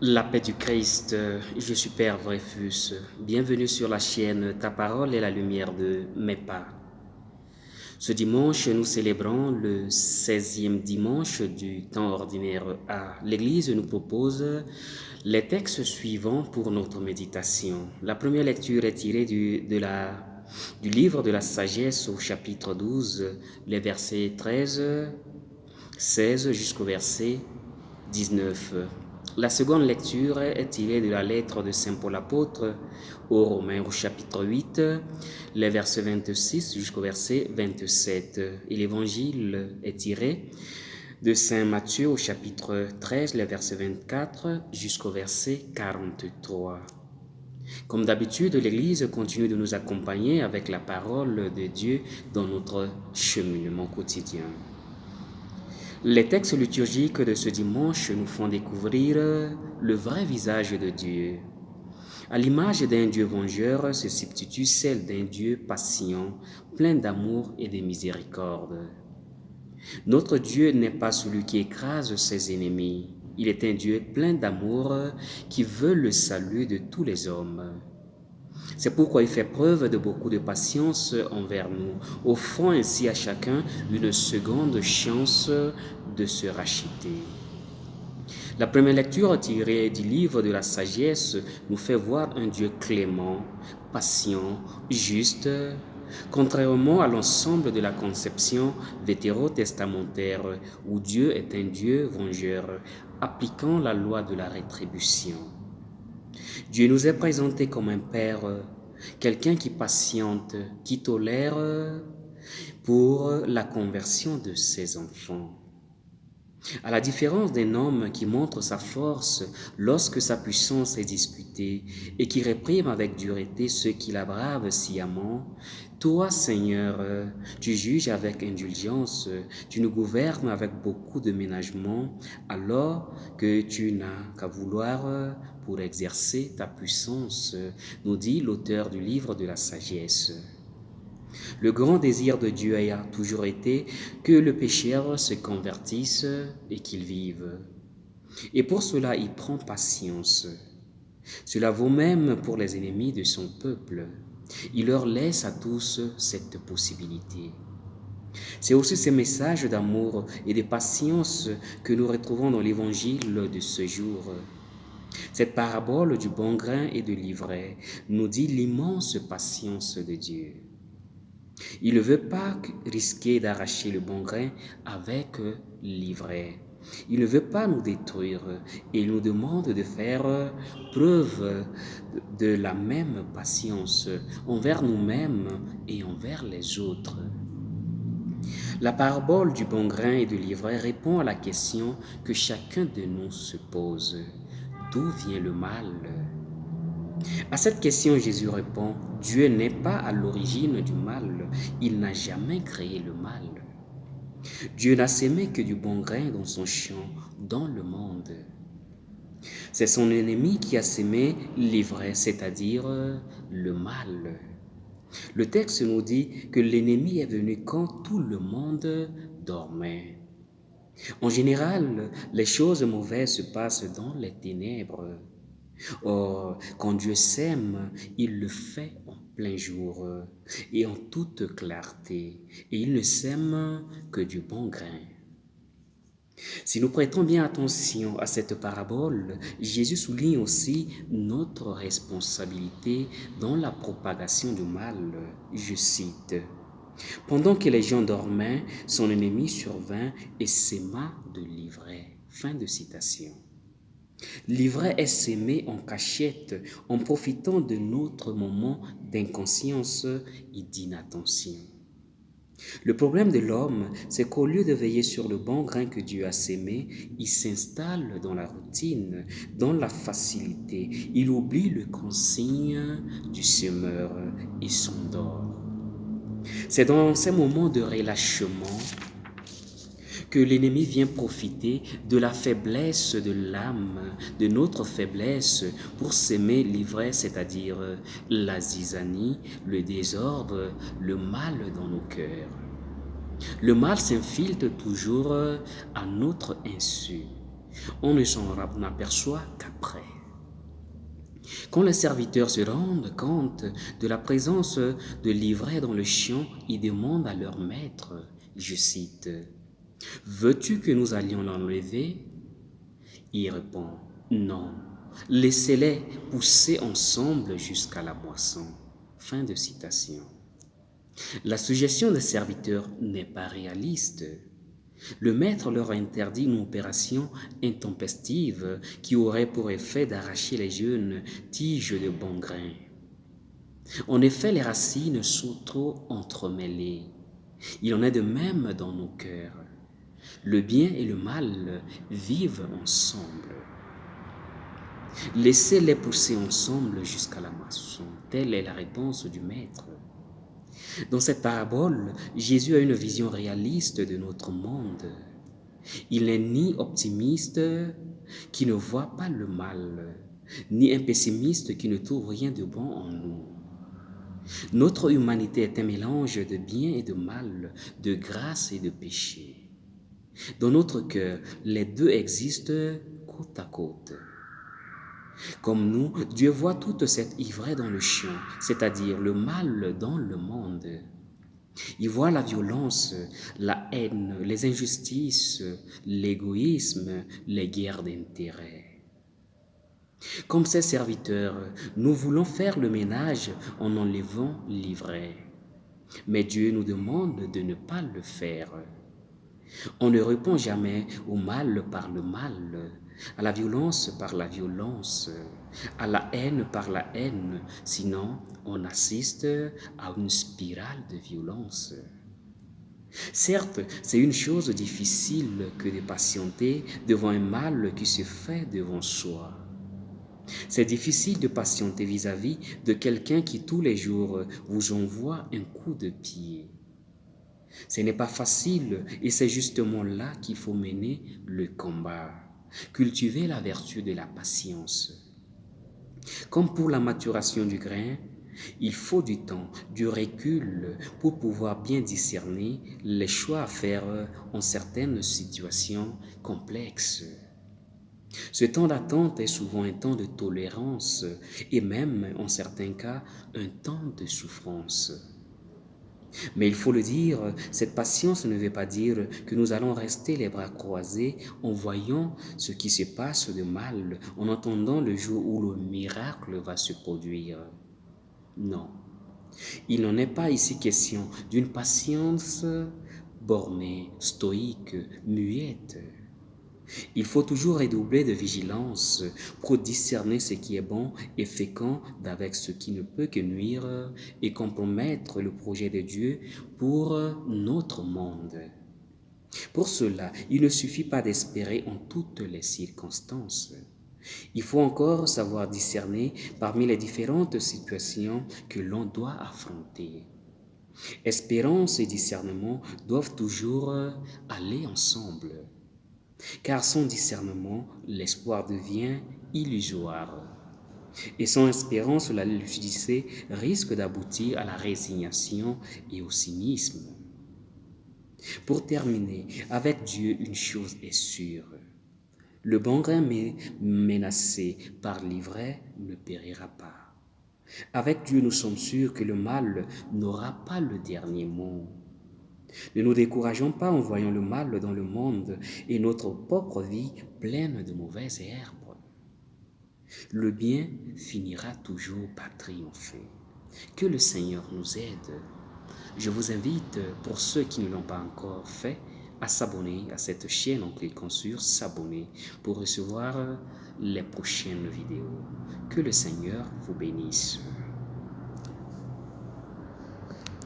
La paix du Christ, je suis Père Dreyfus. Bienvenue sur la chaîne Ta parole est la lumière de mes pas. Ce dimanche, nous célébrons le 16e dimanche du temps ordinaire A. L'Église nous propose les textes suivants pour notre méditation. La première lecture est tirée du livre de la sagesse au chapitre 12, les versets 13, 16 jusqu'au verset 19. La seconde lecture est tirée de la lettre de Saint Paul apôtre aux Romains au chapitre 8, les versets 26 jusqu'au verset 27. Et l'évangile est tiré de Saint Matthieu au chapitre 13, les versets 24 jusqu'au verset 43. Comme d'habitude, l'Église continue de nous accompagner avec la parole de Dieu dans notre cheminement quotidien. Les textes liturgiques de ce dimanche nous font découvrir le vrai visage de Dieu. À l'image d'un Dieu vengeur se substitue celle d'un Dieu patient, plein d'amour et de miséricorde. Notre Dieu n'est pas celui qui écrase ses ennemis. Il est un Dieu plein d'amour qui veut le salut de tous les hommes. C'est pourquoi il fait preuve de beaucoup de patience envers nous, offrant ainsi à chacun une seconde chance de se racheter. La première lecture tirée du livre de la sagesse nous fait voir un Dieu clément, patient, juste, contrairement à l'ensemble de la conception vétérotestamentaire où Dieu est un Dieu vengeur, appliquant la loi de la rétribution. Dieu nous est présenté comme un père, quelqu'un qui patiente, qui tolère pour la conversion de ses enfants. À la différence d'un homme qui montre sa force lorsque sa puissance est disputée et qui réprime avec dureté ceux qui la bravent sciemment, toi, Seigneur, tu juges avec indulgence, tu nous gouvernes avec beaucoup de ménagement, alors que tu n'as qu'à vouloir pour exercer ta puissance, nous dit l'auteur du livre de la sagesse. Le grand désir de Dieu a toujours été que le pécheur se convertisse et qu'il vive. Et pour cela, il prend patience. Cela vaut même pour les ennemis de son peuple. Il leur laisse à tous cette possibilité. C'est aussi ce message d'amour et de patience que nous retrouvons dans l'évangile de ce jour. Cette parabole du bon grain et de l'ivraie nous dit l'immense patience de Dieu. Il ne veut pas risquer d'arracher le bon grain avec l'ivraie. Il ne veut pas nous détruire et il nous demande de faire preuve de la même patience envers nous-mêmes et envers les autres. La parabole du bon grain et de l'ivraie répond à la question que chacun de nous se pose. D'où vient le mal? À cette question, Jésus répond, Dieu n'est pas à l'origine du mal, il n'a jamais créé le mal. Dieu n'a sémé que du bon grain dans son champ, dans le monde. C'est son ennemi qui a sémé l'ivraie, c'est-à-dire le mal. Le texte nous dit que l'ennemi est venu quand tout le monde dormait. En général, les choses mauvaises se passent dans les ténèbres. Or, quand Dieu sème, il le fait en plein jour et en toute clarté, et il ne sème que du bon grain. Si nous prêtons bien attention à cette parabole, Jésus souligne aussi notre responsabilité dans la propagation du mal. Je cite, « Pendant que les gens dormaient, son ennemi survint et sema de l'ivraie. » Fin de citation. L'ivraie est sémée en cachette en profitant de notre moment d'inconscience et d'inattention. Le problème de l'homme, c'est qu'au lieu de veiller sur le bon grain que Dieu a sémé, il s'installe dans la routine, dans la facilité. Il oublie le consigne du semeur et s'endort. C'est dans ces moments de relâchement que l'ennemi vient profiter de la faiblesse de l'âme, de notre faiblesse, pour s'aimer l'ivresse, c'est-à-dire la zizanie, le désordre, le mal dans nos cœurs. Le mal s'infiltre toujours à notre insu. On ne s'en aperçoit qu'après. Quand les serviteurs se rendent compte de la présence de l'ivraie dans le champ, ils demandent à leur maître, je cite, veux-tu que nous allions l'enlever? Il répond, non, laissez-les pousser ensemble jusqu'à la moisson. Fin de citation. La suggestion des serviteurs n'est pas réaliste. Le maître leur interdit une opération intempestive qui aurait pour effet d'arracher les jeunes tiges de bon grain. En effet, les racines sont trop entremêlées. Il en est de même dans nos cœurs. Le bien et le mal vivent ensemble. Laissez-les pousser ensemble jusqu'à la moisson. Telle est la réponse du Maître. Dans cette parabole, Jésus a une vision réaliste de notre monde. Il n'est ni optimiste qui ne voit pas le mal, ni un pessimiste qui ne trouve rien de bon en nous. Notre humanité est un mélange de bien et de mal, de grâce et de péché. Dans notre cœur, les deux existent côte à côte. Comme nous, Dieu voit toute cette ivraie dans le champ, c'est-à-dire le mal dans le monde. Il voit la violence, la haine, les injustices, l'égoïsme, les guerres d'intérêt. Comme ses serviteurs, nous voulons faire le ménage en enlevant l'ivraie. Mais Dieu nous demande de ne pas le faire. On ne répond jamais au mal par le mal, à la violence par la violence, à la haine par la haine, sinon on assiste à une spirale de violence. Certes, c'est une chose difficile que de patienter devant un mal qui se fait devant soi. C'est difficile de patienter vis-à-vis de quelqu'un qui tous les jours vous envoie un coup de pied. Ce n'est pas facile et c'est justement là qu'il faut mener le combat, cultiver la vertu de la patience. Comme pour la maturation du grain, il faut du temps, du recul pour pouvoir bien discerner les choix à faire en certaines situations complexes. Ce temps d'attente est souvent un temps de tolérance et même, en certains cas, un temps de souffrance. Mais il faut le dire, cette patience ne veut pas dire que nous allons rester les bras croisés en voyant ce qui se passe de mal, en attendant le jour où le miracle va se produire. Non, il n'en est pas ici question d'une patience bornée, stoïque, muette. Il faut toujours redoubler de vigilance pour discerner ce qui est bon et fécond d'avec ce qui ne peut que nuire et compromettre le projet de Dieu pour notre monde. Pour cela, il ne suffit pas d'espérer en toutes les circonstances. Il faut encore savoir discerner parmi les différentes situations que l'on doit affronter. Espérance et discernement doivent toujours aller ensemble. Car sans discernement, l'espoir devient illusoire. Et sans espérance, la lucidité risque d'aboutir à la résignation et au cynisme. Pour terminer, avec Dieu, une chose est sûre. Le bon grain menacé par l'ivraie ne périra pas. Avec Dieu, nous sommes sûrs que le mal n'aura pas le dernier mot. Ne nous décourageons pas en voyant le mal dans le monde et notre propre vie pleine de mauvaises herbes. Le bien finira toujours par triompher. Que le Seigneur nous aide. Je vous invite, pour ceux qui ne l'ont pas encore fait, à s'abonner à cette chaîne en cliquant sur s'abonner pour recevoir les prochaines vidéos. Que le Seigneur vous bénisse.